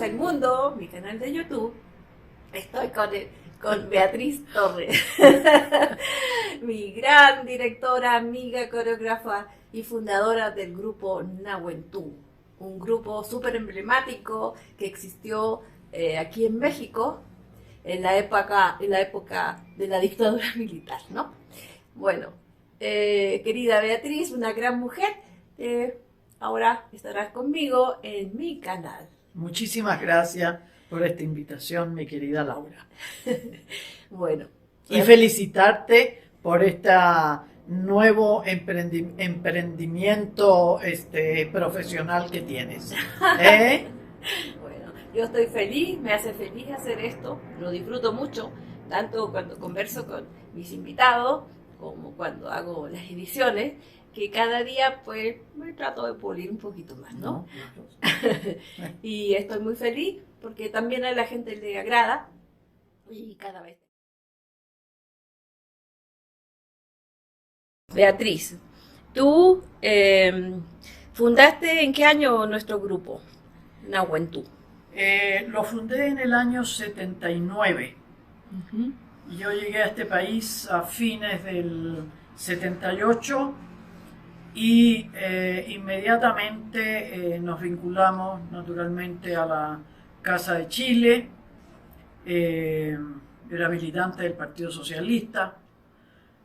el mundo, mi canal de YouTube, estoy con Beatriz Torres, mi gran directora, amiga, coreógrafa y fundadora del grupo Nahuentú, un grupo súper emblemático que existió aquí en México en la época de la dictadura militar, ¿no? Bueno, querida Beatriz, una gran mujer, ahora estarás conmigo en mi canal. Muchísimas gracias por esta invitación, mi querida Laura. Bueno. Y felicitarte por este nuevo emprendimiento profesional que tienes. Bueno, yo estoy feliz, me hace feliz hacer esto, lo disfruto mucho, tanto cuando converso con mis invitados como cuando hago las ediciones, que cada día pues me trato de pulir un poquito más, ¿no? Y estoy muy feliz porque también a la gente le agrada y cada vez. Beatriz, tú fundaste ¿en qué año nuestro grupo, Nahuentú? Lo fundé en el año 79. Uh-huh. Yo llegué a este país a fines del 78 y inmediatamente nos vinculamos naturalmente a la Casa de Chile. Era militante del Partido Socialista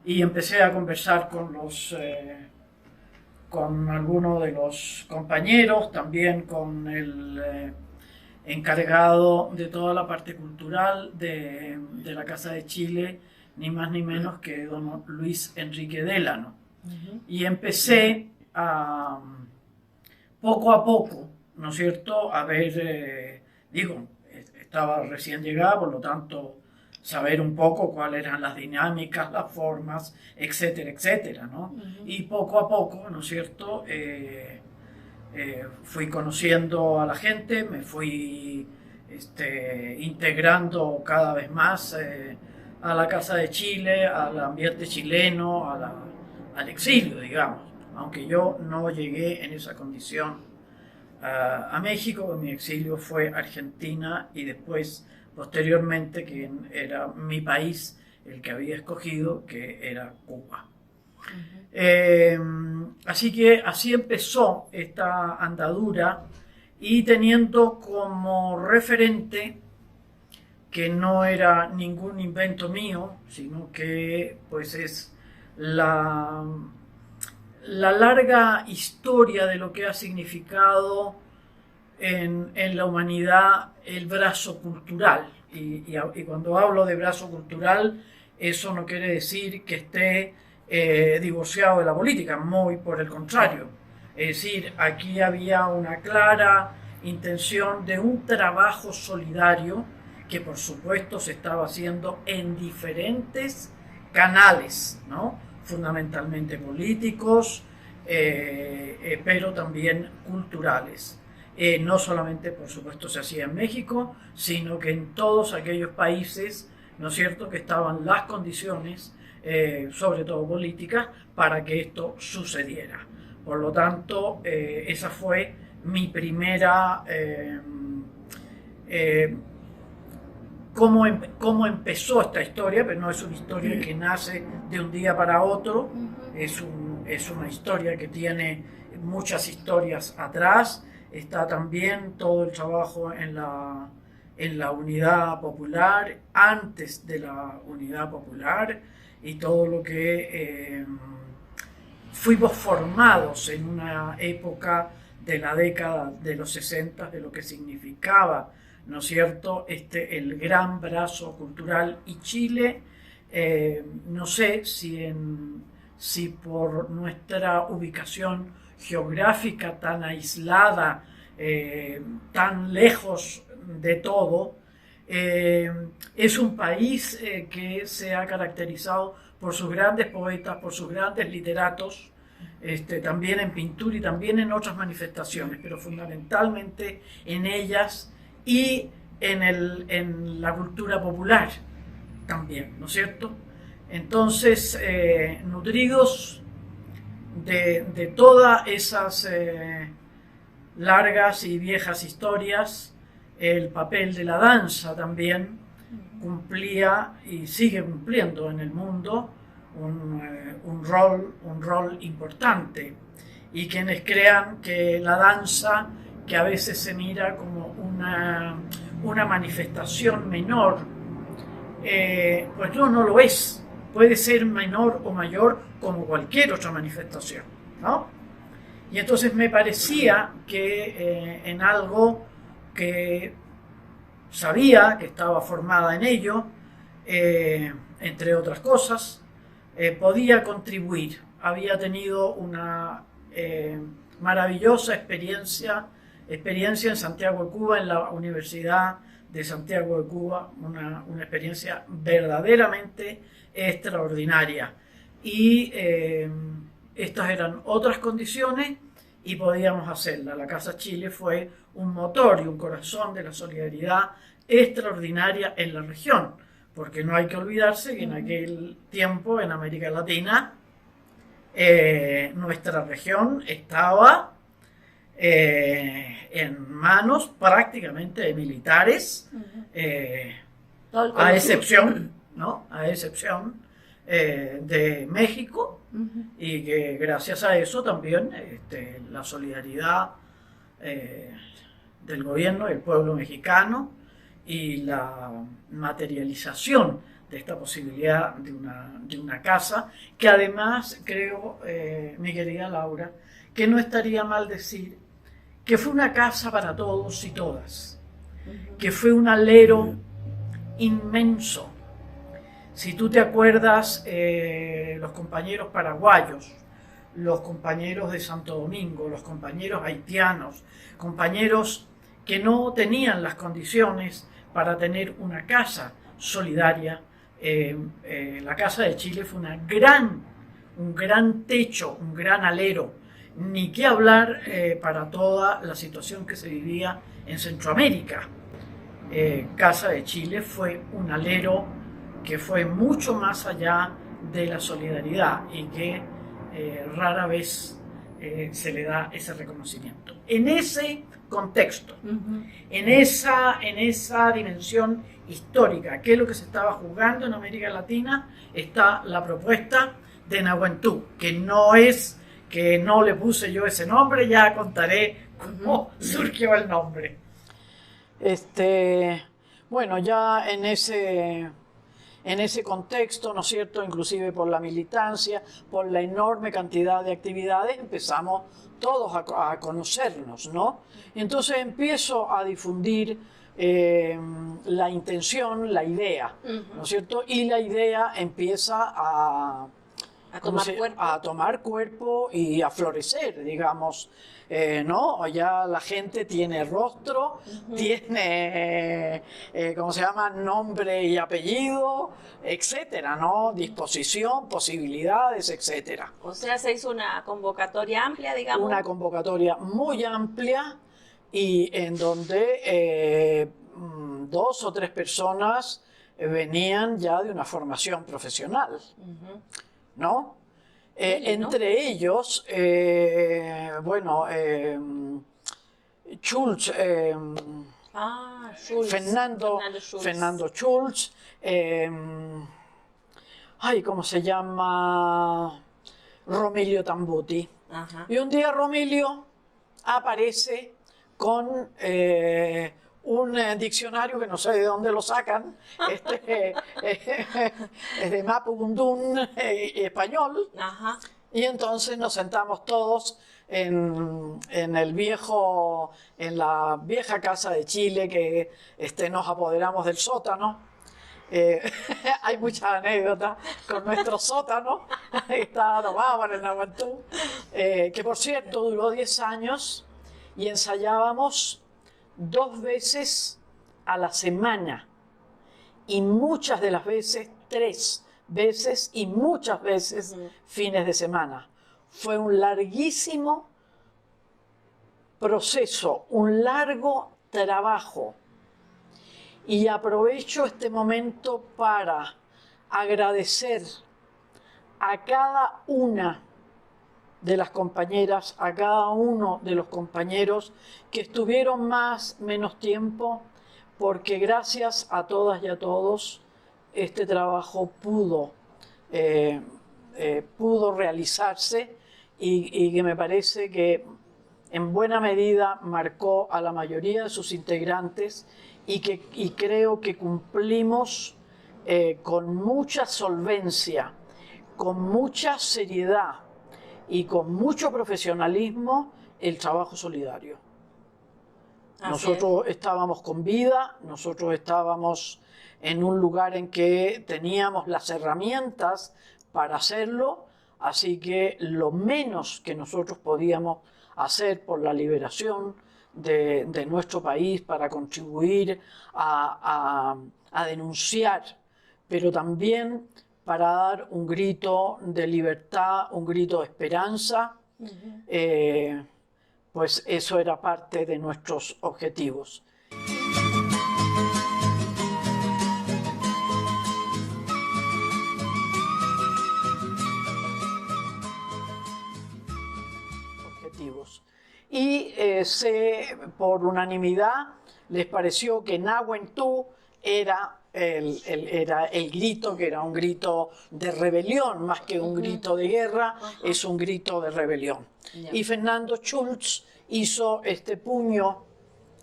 y empecé a conversar con algunos de los compañeros, también con el encargado de toda la parte cultural de la Casa de Chile, ni más ni menos que don Luis Enrique Delano. Uh-huh. Y empecé poco a poco, ¿no es cierto?, a ver, estaba recién llegada, por lo tanto, saber un poco cuáles eran las dinámicas, las formas, etcétera, etcétera, ¿no? Uh-huh. Y poco a poco, ¿no es cierto?, fui conociendo a la gente, me fui integrando cada vez más a la Casa de Chile, al ambiente chileno, al exilio, digamos. Aunque yo no llegué en esa condición a México, mi exilio fue Argentina y después, posteriormente, que era mi país el que había escogido, que era Cuba. Así que así empezó esta andadura y teniendo como referente que no era ningún invento mío, sino que pues es la larga historia de lo que ha significado en la humanidad el brazo cultural. Y cuando hablo de brazo cultural, eso no quiere decir que esté divorciado de la política, muy por el contrario. Es decir, aquí había una clara intención de un trabajo solidario que por supuesto se estaba haciendo en diferentes canales, ¿no? Fundamentalmente políticos, pero también culturales. No solamente, por supuesto, se hacía en México, sino que en todos aquellos países, ¿no es cierto?, que estaban las condiciones, sobre todo políticas, para que esto sucediera. Por lo tanto, esa fue mi primera... cómo empezó esta historia, pero no es una historia que nace de un día para otro, es una historia que tiene muchas historias atrás. Está también todo el trabajo en la Unidad Popular, antes de la Unidad Popular, y todo lo que fuimos formados en una época de la década de los 60, de lo que significaba, ¿no es cierto?, el gran brazo cultural. Y Chile, no sé si por nuestra ubicación geográfica tan aislada, tan lejos de todo, es un país que se ha caracterizado por sus grandes poetas, por sus grandes literatos, también en pintura y también en otras manifestaciones, pero fundamentalmente en ellas y en la cultura popular también, ¿no es cierto? Entonces, nutridos de todas esas largas y viejas historias, el papel de la danza también cumplía y sigue cumpliendo en el mundo un rol importante. Y quienes crean que la danza, que a veces se mira como una manifestación menor, pues no lo es. Puede ser menor o mayor como cualquier otra manifestación, ¿no? Y entonces me parecía que en algo que sabía que estaba formada en ello, entre otras cosas, podía contribuir. Había tenido una maravillosa experiencia en Santiago de Cuba, en la Universidad de Santiago de Cuba, una experiencia verdaderamente extraordinaria. Y estas eran otras condiciones y podíamos hacerla. La Casa Chile fue un motor y un corazón de la solidaridad extraordinaria en la región, porque no hay que olvidarse que en aquel tiempo en América Latina nuestra región estaba en manos prácticamente de militares, a excepción, ¿no? A excepción de México, y que gracias a eso también la solidaridad del gobierno y del pueblo mexicano y la materialización de esta posibilidad de una casa, que además creo, mi querida Laura, que no estaría mal decir que fue una casa para todos y todas, que fue un alero inmenso. Si tú te acuerdas, los compañeros paraguayos, los compañeros de Santo Domingo, los compañeros haitianos, compañeros que no tenían las condiciones para tener una casa solidaria, la Casa de Chile fue un gran techo, un gran alero, ni qué hablar para toda la situación que se vivía en Centroamérica. Casa de Chile fue un alero que fue mucho más allá de la solidaridad y que rara vez se le da ese reconocimiento. En ese contexto, en esa dimensión histórica, que es lo que se estaba jugando en América Latina, está la propuesta de Nahuentú, que no le puse yo ese nombre, ya contaré cómo surgió el nombre. Bueno, ya en ese contexto, ¿no es cierto?, inclusive por la militancia, por la enorme cantidad de actividades, empezamos todos a conocernos, ¿no? Y entonces empiezo a difundir la intención, la idea, ¿no es cierto? Y la idea empieza a tomar cuerpo y a florecer, digamos, ¿no? Ya la gente tiene rostro, tiene, ¿cómo se llama?, nombre y apellido, etcétera, ¿no? Disposición, posibilidades, etcétera. O sea, se hizo una convocatoria amplia, digamos. Una convocatoria muy amplia y en donde 2 o 3 personas venían ya de una formación profesional. ¿No? Entre ellos, bueno, Schulz, Fernando Schulz, ¿cómo se llama? Romilio Tambuti. Y un día Romilio aparece con un diccionario que no sé de dónde lo sacan, es de Mapudungun español. Y entonces nos sentamos todos en la vieja Casa de Chile, que nos apoderamos del sótano. Hay muchas anécdotas con nuestro sótano, está tomado en el Nahuentú, que por cierto duró 10 años y ensayábamos 2 veces a la semana y muchas de las veces 3 veces y muchas veces fines de semana. Fue un larguísimo proceso, un largo trabajo, y aprovecho este momento para agradecer a cada una de las compañeras, a cada uno de los compañeros que estuvieron menos tiempo, porque gracias a todas y a todos este trabajo pudo realizarse y que me parece que en buena medida marcó a la mayoría de sus integrantes y creo que cumplimos con mucha solvencia, con mucha seriedad y con mucho profesionalismo el trabajo solidario. Nosotros estábamos con vida, nosotros estábamos en un lugar en que teníamos las herramientas para hacerlo, así que lo menos que nosotros podíamos hacer por la liberación de nuestro país, para contribuir a denunciar, pero también para dar un grito de libertad, un grito de esperanza, pues eso era parte de nuestros objetivos. Y por unanimidad les pareció que Nahuentú era el grito, que era un grito de rebelión, más que un grito de guerra, es un grito de rebelión. Y Fernando Schulz hizo este puño,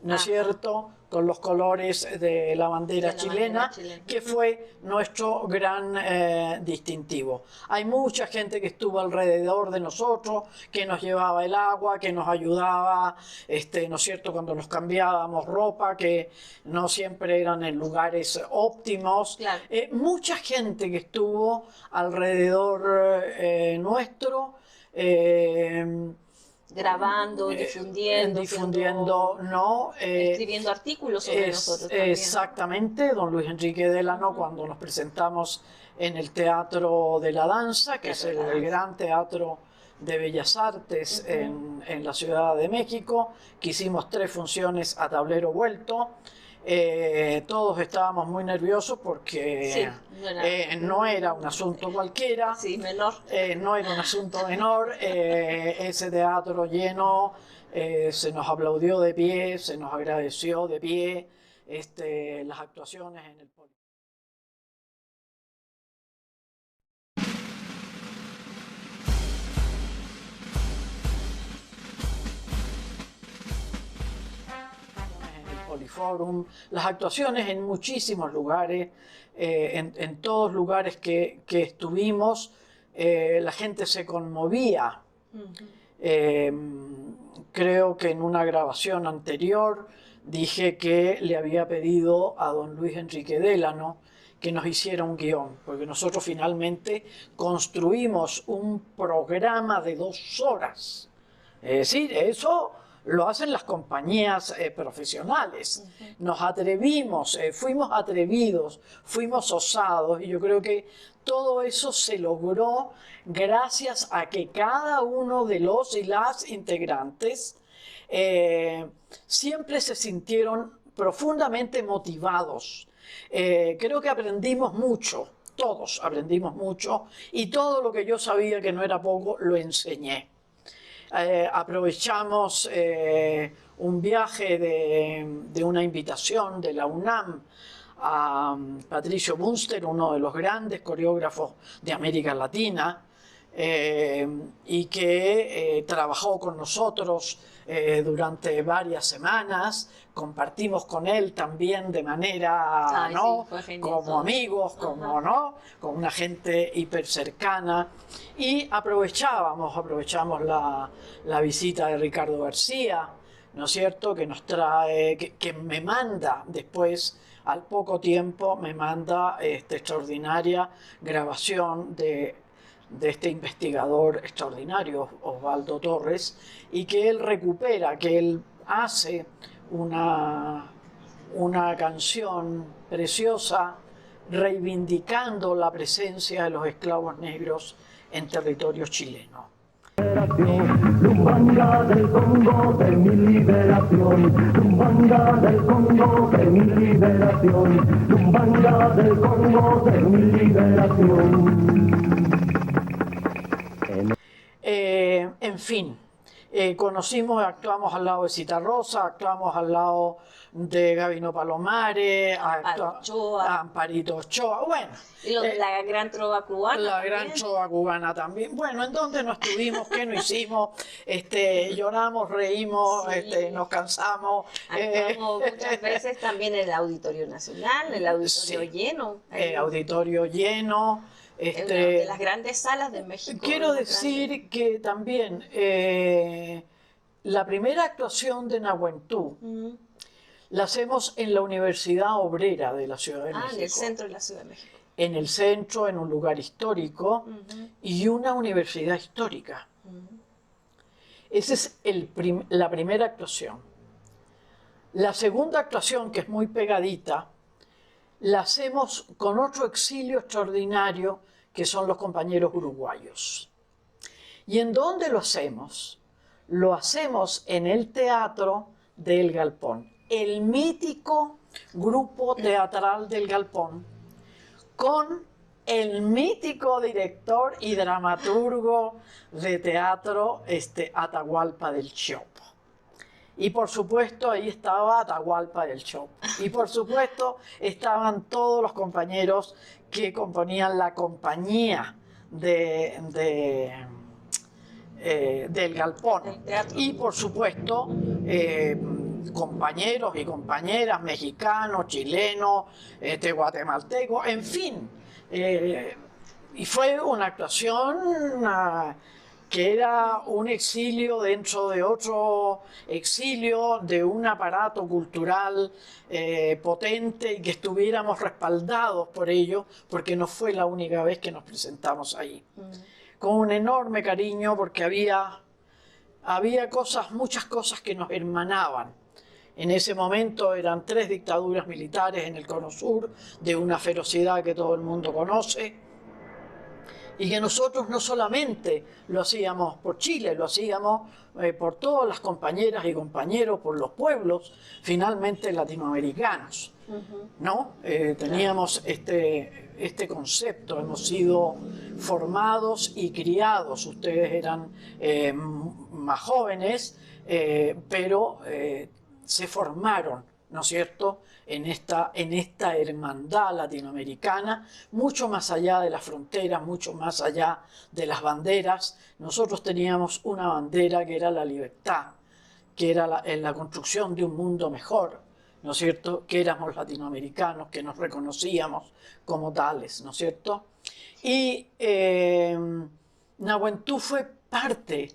¿no es cierto?, con los colores de la bandera chilena, que fue nuestro gran distintivo. Hay mucha gente que estuvo alrededor de nosotros, que nos llevaba el agua, que nos ayudaba, ¿no es cierto?, cuando nos cambiábamos ropa, que no siempre eran en lugares óptimos. Claro. Mucha gente que estuvo alrededor nuestro, grabando, difundiendo, ¿no? Escribiendo artículos sobre nosotros también. Exactamente, don Luis Enrique Delano, cuando nos presentamos en el Teatro de la Danza, que es el gran teatro de Bellas Artes en la Ciudad de México, que hicimos 3 funciones a tablero vuelto. Todos estábamos muy nerviosos porque no era un asunto cualquiera, menor. no era un asunto menor. Ese teatro lleno, se nos aplaudió de pie, se nos agradeció de pie las actuaciones en el Poliforum, las actuaciones en muchísimos lugares, en todos lugares que estuvimos, la gente se conmovía. Creo que en una grabación anterior dije que le había pedido a don Luis Enrique Delano que nos hiciera un guión, porque nosotros finalmente construimos un programa de 2 horas. Es decir, eso lo hacen las compañías profesionales. Nos atrevimos, fuimos atrevidos, fuimos osados, y yo creo que todo eso se logró gracias a que cada uno de los y las integrantes siempre se sintieron profundamente motivados. Creo que aprendimos mucho, todos aprendimos mucho, y todo lo que yo sabía, que no era poco, lo enseñé. Aprovechamos un viaje de una invitación de la UNAM a Patricio Bunster, uno de los grandes coreógrafos de América Latina, y que trabajó con nosotros durante varias semanas. Compartimos con él también de manera, como amigos, como una gente hiper cercana, y aprovechamos la visita de Ricardo García, ¿no es cierto?, que nos trae, que me manda después, al poco tiempo, me manda esta extraordinaria grabación de este investigador extraordinario, Osvaldo Torres, y que él recupera, que él hace una canción preciosa reivindicando la presencia de los esclavos negros en territorio chileno. Lumbanga del Congo de mi liberación, Lumbanga del Congo de mi liberación, Lumbanga del Congo de mi liberación. En fin, conocimos, actuamos al lado de Cita Rosa, actuamos al lado de Gabino Palomares, Amparito Ochoa, bueno. Y la gran trova cubana. La gran trova cubana también. Bueno, ¿en dónde no estuvimos? ¿Qué no hicimos? Lloramos, reímos, sí. Nos cansamos. Actuamos muchas veces también en el Auditorio Nacional, el auditorio lleno. El auditorio lleno. Una de las grandes salas de México. Quiero decir que también la primera actuación de Nahuentú la hacemos en la Universidad Obrera de la Ciudad de México. En el centro de la Ciudad de México. En el centro, en un lugar histórico y una universidad histórica. Esa es la primera actuación. La segunda actuación, que es muy pegadita, la hacemos con otro exilio extraordinario que son los compañeros uruguayos. ¿Y en dónde lo hacemos? Lo hacemos en el Teatro del Galpón, el mítico grupo teatral del Galpón, con el mítico director y dramaturgo de teatro Atahualpa del Chopo. Y por supuesto ahí estaba Atahualpa del Chopo. Y por supuesto estaban todos los compañeros que componían la compañía del Galpón. Y por supuesto compañeros y compañeras mexicanos, chilenos, guatemaltecos, en fin. Y fue una actuación que era un exilio dentro de otro exilio, de un aparato cultural potente, y que estuviéramos respaldados por ello, porque no fue la única vez que nos presentamos ahí. Con un enorme cariño, porque había muchas cosas que nos hermanaban. En ese momento eran 3 dictaduras militares en el Cono Sur, de una ferocidad que todo el mundo conoce, y que nosotros no solamente lo hacíamos por Chile, lo hacíamos por todas las compañeras y compañeros, por los pueblos finalmente latinoamericanos, ¿no? Teníamos este concepto, hemos sido formados y criados, ustedes eran más jóvenes, pero se formaron, ¿no es cierto?, en esta hermandad latinoamericana, mucho más allá de las fronteras, mucho más allá de las banderas. Nosotros teníamos una bandera que era la libertad, que era la construcción de un mundo mejor, ¿no es cierto?, que éramos latinoamericanos, que nos reconocíamos como tales, ¿no es cierto? Y Nahuentú fue parte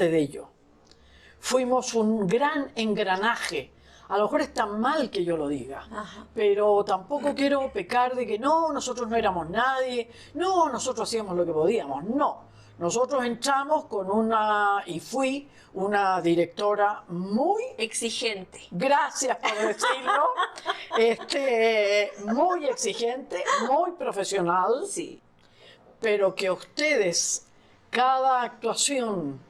de ello. Fuimos un gran engranaje. A lo mejor es tan mal que yo lo diga, pero tampoco quiero pecar de que no, nosotros no éramos nadie, no, nosotros hacíamos lo que podíamos, no. Nosotros entramos y fui una directora muy exigente. Gracias por decirlo. Muy exigente, muy profesional. Sí. Pero que ustedes, cada actuación,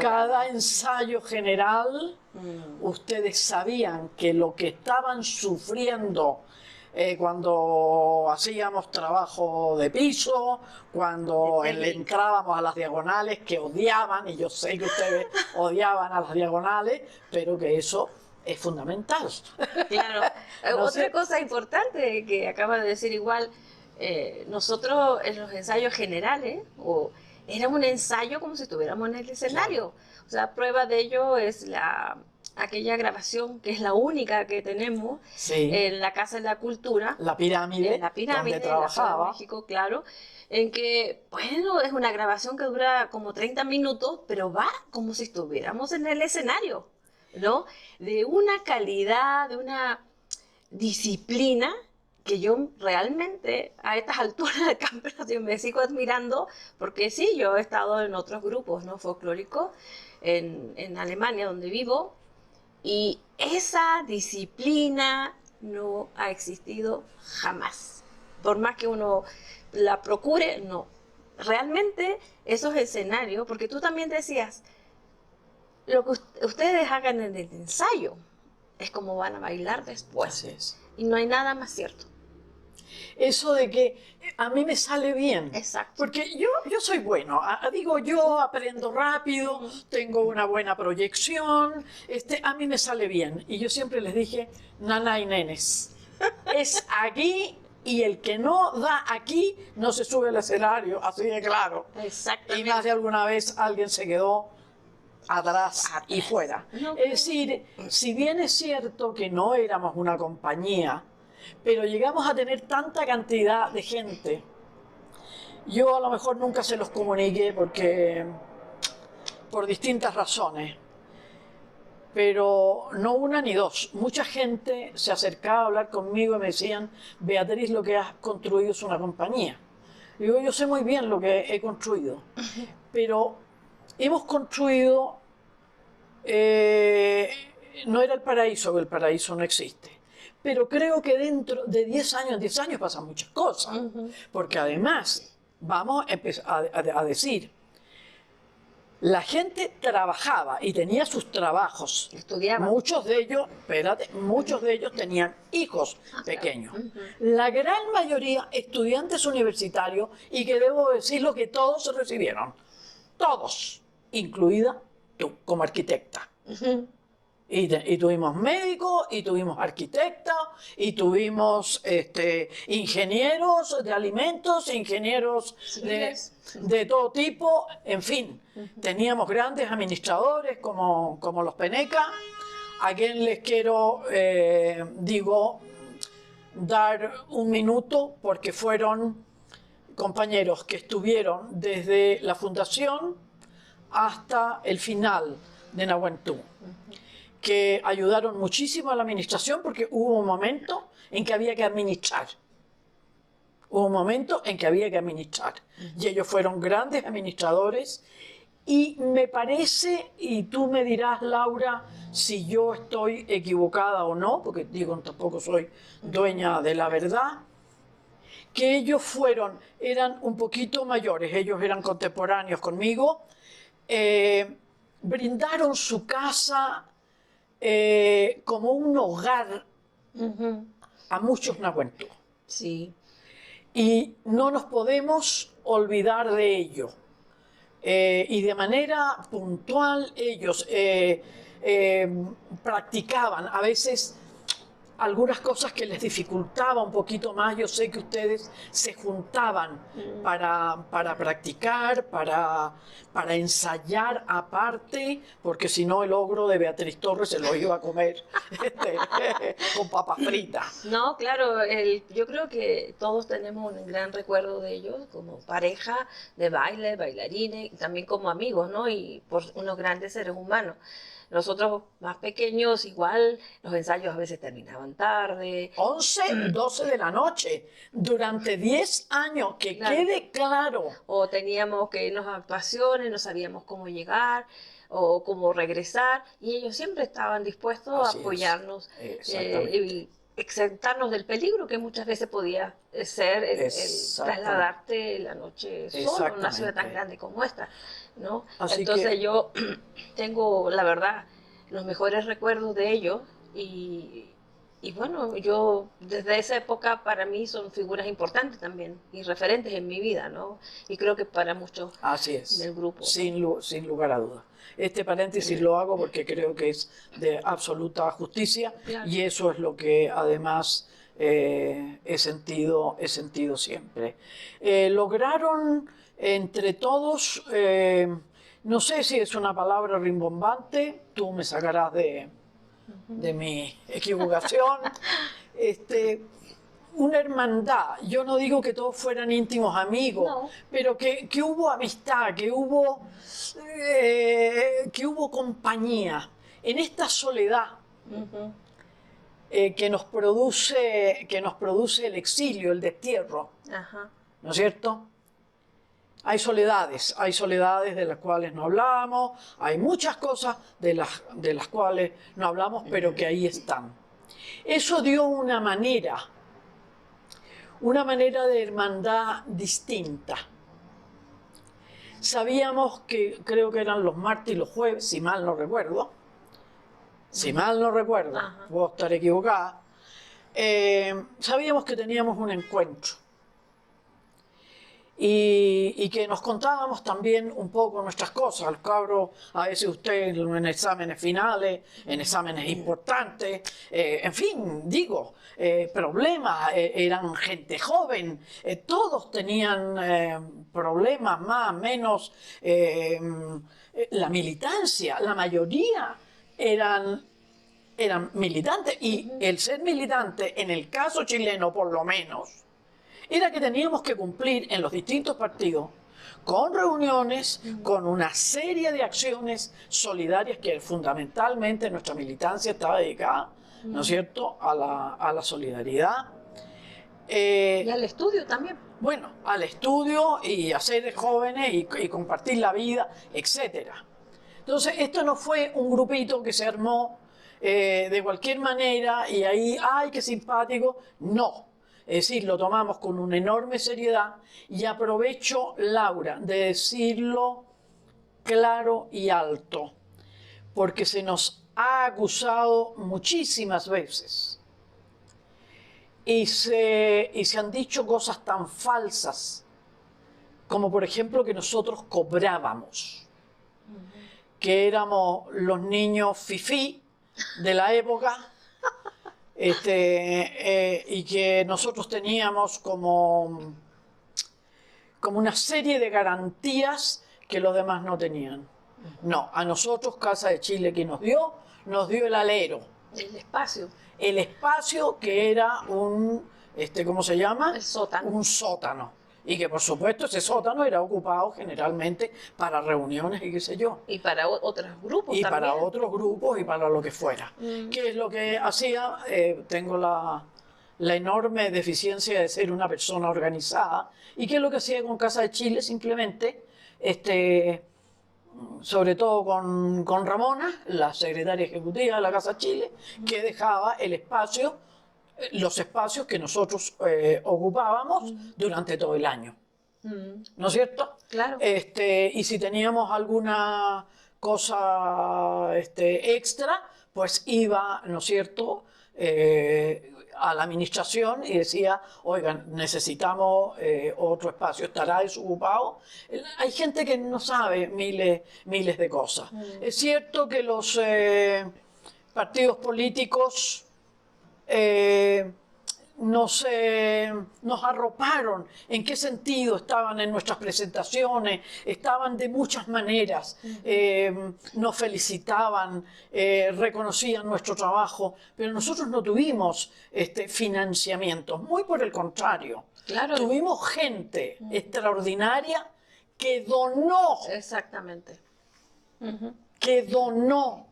cada ensayo general, ustedes sabían que lo que estaban sufriendo cuando hacíamos trabajo de piso, cuando entrábamos a las diagonales, que odiaban, y yo sé que ustedes odiaban a las diagonales, pero que eso es fundamental. Claro. Otra cosa importante que acaba de decir igual, nosotros en los ensayos generales, era un ensayo como si estuviéramos en el escenario. O sea, prueba de ello es aquella grabación que es la única que tenemos en la Casa de la Cultura. La pirámide, donde trabajaba. En México, claro. En que, bueno, es una grabación que dura como 30 minutos, pero va como si estuviéramos en el escenario, ¿no? De una calidad, de una disciplina que yo realmente a estas alturas del campeonato me sigo admirando, porque sí, yo he estado en otros grupos, ¿no?, folclóricos en Alemania, donde vivo, y esa disciplina no ha existido jamás. Por más que uno la procure, no. Realmente esos escenarios, porque tú también decías, lo que ustedes hagan en el ensayo es como van a bailar después. Así es. Y no hay nada más cierto. Eso de que a mí me sale bien. Exacto. Porque yo soy bueno. Digo, yo aprendo rápido, tengo una buena proyección, a mí me sale bien. Y yo siempre les dije, nana y nenes, es aquí y el que no da aquí no se sube al escenario, así de claro. Exactamente. Y más de alguna vez alguien se quedó atrás y fuera. No, Es decir, si bien es cierto que no éramos una compañía, pero llegamos a tener tanta cantidad de gente. Yo a lo mejor nunca se los comuniqué porque por distintas razones, pero no una ni dos. Mucha gente se acercaba a hablar conmigo y me decían, Beatriz, lo que has construido es una compañía. Digo, yo sé muy bien lo que he construido, pero hemos construido, no era el paraíso no existe, pero creo que dentro de 10 años pasan muchas cosas, porque además, vamos a decir, la gente trabajaba y tenía sus trabajos. Estudiaba. Muchos de ellos tenían hijos pequeños. La gran mayoría estudiantes universitarios, y que debo decirlo que todos se recibieron. Todos, incluida tú, como arquitecta. Y tuvimos médicos, y tuvimos arquitectas, y tuvimos ingenieros de alimentos, ingenieros de todo tipo, en fin. Teníamos grandes administradores como los Peneca, a quien les quiero, dar un minuto, porque fueron compañeros que estuvieron desde la fundación hasta el final de Nahuentú, que ayudaron muchísimo a la administración, porque hubo un momento en que había que administrar. Y ellos fueron grandes administradores. Y me parece, y tú me dirás, Laura, si yo estoy equivocada o no, porque digo, tampoco soy dueña de la verdad, que ellos eran un poquito mayores, ellos eran contemporáneos conmigo, brindaron su casa como un hogar a muchos nahuentú. Sí. Y no nos podemos olvidar de ello. Y de manera puntual ellos practicaban a veces algunas cosas que les dificultaba un poquito más. Yo sé que ustedes se juntaban para practicar, para ensayar aparte, porque si no el ogro de Beatriz Torres se lo iba a comer con papas fritas. No, claro, yo creo que todos tenemos un gran recuerdo de ellos como pareja de baile, bailarines, y también como amigos, ¿no? Y por unos grandes seres humanos. Nosotros más pequeños, igual, los ensayos a veces terminaban tarde. 11, 12 de la noche, durante 10 años, que Claro. quede claro. O teníamos que irnos a actuaciones, no sabíamos cómo llegar o cómo regresar, y ellos siempre estaban dispuestos Así a es. apoyarnos Exactamente. y exentarnos del peligro que muchas veces podía ser el Exactamente. trasladarte la noche solo en una ciudad tan Exactamente. grande como esta, ¿no? Así Entonces que- yo tengo, la verdad, los mejores recuerdos de ellos y bueno, yo desde esa época para mí son figuras importantes también y referentes en mi vida, ¿no? Y creo que para muchos Así es, del grupo. sin lugar a dudas. Este paréntesis lo hago porque creo que es de absoluta justicia, Claro. y eso es lo que además he sentido siempre. Lograron entre todos, no sé si es una palabra rimbombante, tú me sacarás de mi equivocación, una hermandad. Yo no digo que todos fueran íntimos amigos, No. pero que hubo amistad, que hubo compañía en esta soledad Ujú. que nos produce el exilio, el destierro, Ajá. ¿no es cierto? Hay soledades de las cuales no hablamos, hay muchas cosas de las cuales no hablamos, pero que ahí están. Eso dio una manera de hermandad distinta. Sabíamos que, creo que eran los martes y los jueves, si mal no recuerdo, Ajá. puedo estar equivocada, sabíamos que teníamos un encuentro y que nos contábamos también un poco nuestras cosas. Los cabros, a veces ustedes en exámenes finales, en exámenes importantes, en fin, digo, problemas, eran gente joven, todos tenían problemas más, menos, la militancia, la mayoría eran militantes, y el ser militante, en el caso chileno por lo menos, era que teníamos que cumplir en los distintos partidos con reuniones, con una serie de acciones solidarias que fundamentalmente nuestra militancia estaba dedicada, ¿no es cierto?, a la solidaridad. Y al estudio también. Bueno, al estudio y a ser jóvenes y compartir la vida, etc. Entonces, esto no fue un grupito que se armó de cualquier manera y ahí, ¡ay, qué simpático! No. Es decir, lo tomamos con una enorme seriedad, y aprovecho, Laura, de decirlo claro y alto, porque se nos ha acusado muchísimas veces y se han dicho cosas tan falsas como, por ejemplo, que nosotros cobrábamos, que éramos los niños fifí de la época, y que nosotros teníamos como una serie de garantías que los demás no tenían. No, a nosotros Casa de Chile que nos dio el alero. El espacio. El espacio que era un, ¿cómo se llama? El sótano. Un sótano. Y que por supuesto ese sótano era ocupado generalmente para reuniones y qué sé yo. Y para otros grupos y también. para otros grupos y para lo que fuera. ¿Qué es lo que hacía? Tengo la enorme deficiencia de ser una persona organizada. ¿Y qué es lo que hacía con Casa de Chile? Simplemente, sobre todo con Ramona, la secretaria ejecutiva de la Casa de Chile, que dejaba el espacio, los espacios que nosotros ocupábamos durante todo el año. ¿No es cierto? Claro. Y si teníamos alguna cosa extra, pues iba, ¿no es cierto?, a la administración y decía, oigan, necesitamos otro espacio, ¿estará desocupado? Hay gente que no sabe miles de cosas. Es cierto que los partidos políticos nos arroparon. ¿En qué sentido? Estaban en nuestras presentaciones, estaban de muchas maneras, nos felicitaban, reconocían nuestro trabajo, pero nosotros no tuvimos financiamiento, muy por el contrario. Claro. Tuvimos gente extraordinaria que donó. Exactamente. Que donó,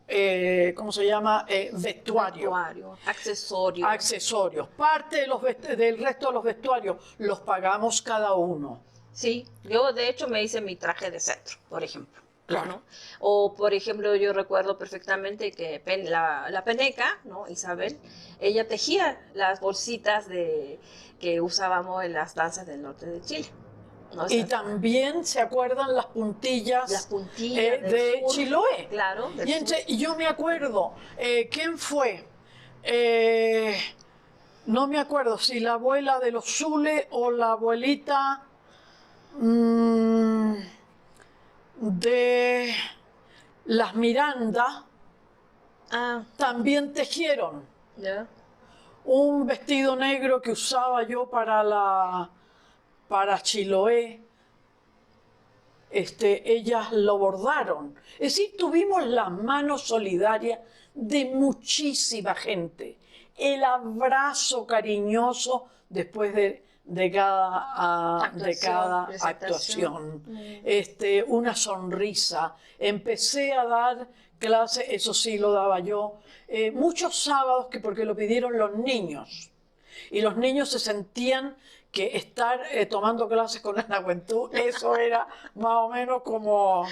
¿cómo se llama? Vestuario. Accesorios. Accesorios. Parte del resto de los vestuarios los pagamos cada uno. Sí, yo de hecho me hice mi traje de cetro, por ejemplo. Claro. ¿No? O por ejemplo, yo recuerdo perfectamente que la Peneca, ¿no? Isabel, ella tejía las bolsitas que usábamos en las danzas del norte de Chile. ¿No? Y también se acuerdan las puntillas de sur, Chiloé. Claro. Y yo me acuerdo, ¿quién fue? No me acuerdo si la abuela de los Zule o la abuelita de las Miranda. También tejieron. ¿Ya? Un vestido negro que usaba yo para Chiloé, ellas lo bordaron. Es decir, tuvimos la mano solidaria de muchísima gente, el abrazo cariñoso después de cada actuación, una sonrisa. Empecé a dar clases, eso sí lo daba yo, muchos sábados, porque lo pidieron los niños. Y los niños se sentían que estar tomando clases con la juventud, eso era más o menos como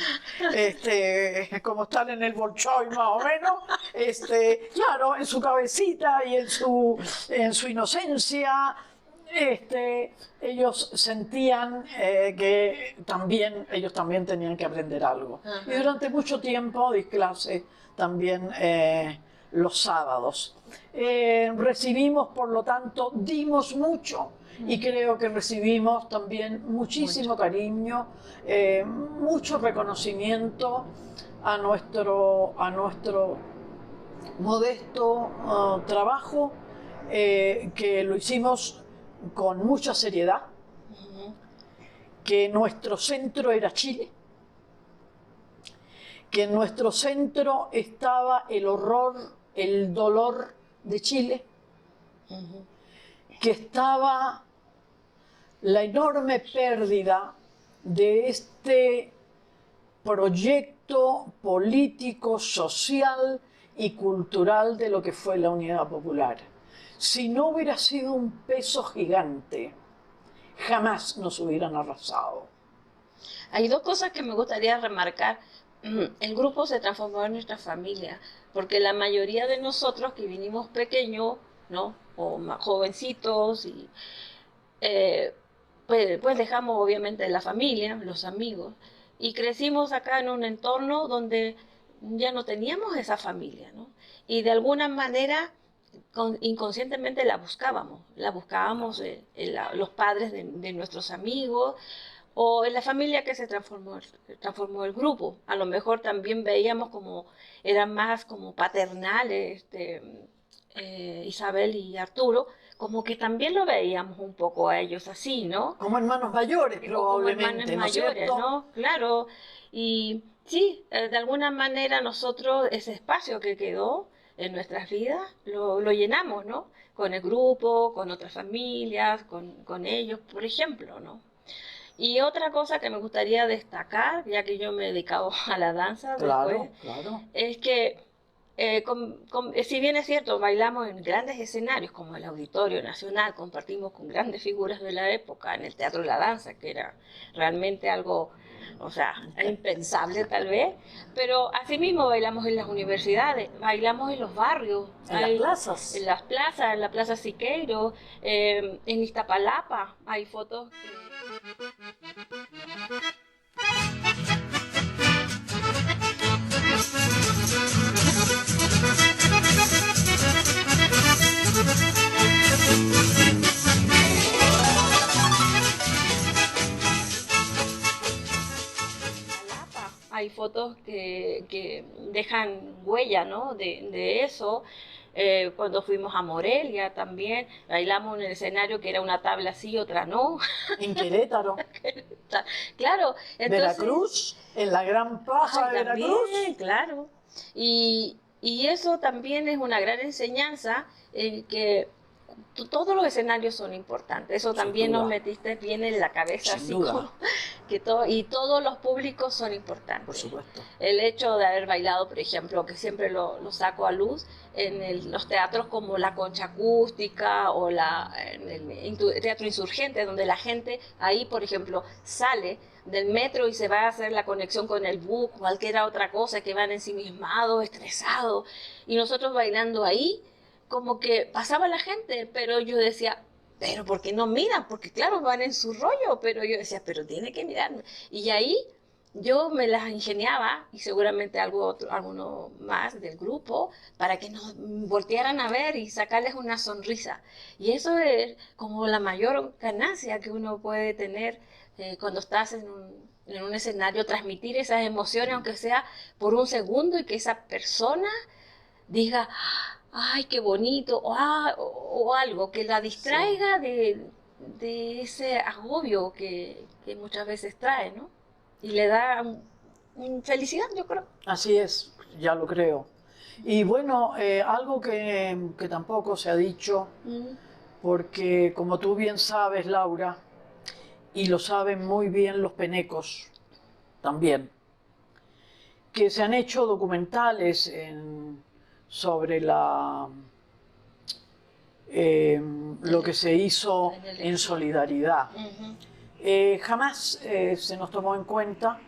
estar en el Bolshoi, más o menos, claro, en su cabecita y en su inocencia, ellos sentían que ellos también tenían que aprender algo. Y durante mucho tiempo di clase también los sábados. Recibimos, por lo tanto, dimos mucho y creo que recibimos también muchísimo cariño, mucho reconocimiento a nuestro modesto trabajo, que lo hicimos con mucha seriedad, que nuestro centro era Chile, que en nuestro centro estaba el horror, el dolor de Chile, que estaba la enorme pérdida de este proyecto político, social y cultural de lo que fue la Unidad Popular. Si no hubiera sido un peso gigante, jamás nos hubieran arrasado. Hay dos cosas que me gustaría remarcar. El grupo se transformó en nuestra familia, porque la mayoría de nosotros que vinimos pequeños, ¿no? O más jovencitos, y pues dejamos obviamente la familia, los amigos, y crecimos acá en un entorno donde ya no teníamos esa familia, ¿no? Y de alguna manera inconscientemente la buscábamos los padres de nuestros amigos, o en la familia que se transformó el grupo. A lo mejor también veíamos como eran más como paternales, Isabel y Arturo, como que también lo veíamos un poco a ellos así, ¿no? Como hermanos mayores, probablemente, como hermanos ¿no es mayores, cierto? ¿no? Claro. Y sí, de alguna manera nosotros ese espacio que quedó en nuestras vidas lo llenamos, ¿no? Con el grupo, con otras familias, con ellos, por ejemplo, ¿no? Y otra cosa que me gustaría destacar, ya que yo me he dedicado a la danza después, Claro. es que si bien es cierto, bailamos en grandes escenarios como el Auditorio Nacional, compartimos con grandes figuras de la época en el Teatro de la Danza, que era realmente algo, o sea, impensable tal vez, pero asimismo bailamos en las universidades, bailamos en los barrios, En las plazas. en las plazas, en la Plaza Siqueiro, en Iztapalapa, hay fotos que... Hay fotos que dejan huella, ¿no? de eso. Cuando fuimos a Morelia también, bailamos en el escenario que era una tabla sí, otra no. En Querétaro. Claro. Entonces, Veracruz, en la gran plaza de Veracruz. También, claro. Y eso también es una gran enseñanza en que todos los escenarios son importantes. Eso también nos metiste bien en la cabeza. Sin duda. Como que y todos los públicos son importantes. Por supuesto. El hecho de haber bailado, por ejemplo, que siempre lo saco a luz, en los teatros como la Concha Acústica o en el Teatro Insurgente, donde la gente ahí, por ejemplo, sale del metro y se va a hacer la conexión con el bus, cualquier otra cosa, que van ensimismados, estresados, y nosotros bailando ahí, como que pasaba la gente, pero yo decía, pero ¿por qué no miran? Porque claro, van en su rollo, pero yo decía, pero tiene que mirarme. Y ahí yo me las ingeniaba, y seguramente alguno más del grupo, para que nos voltearan a ver y sacarles una sonrisa. Y eso es como la mayor ganancia que uno puede tener cuando estás en un escenario, transmitir esas emociones, aunque sea por un segundo, y que esa persona diga, ay, qué bonito, o algo que la distraiga de ese agobio que muchas veces trae, ¿no? Y le da felicidad, yo creo. Así es, ya lo creo. Y bueno, algo que tampoco se ha dicho, porque como tú bien sabes, Laura, y lo saben muy bien los penecos también, que se han hecho documentales sobre lo que se hizo en solidaridad. Jamás se nos tomó en cuenta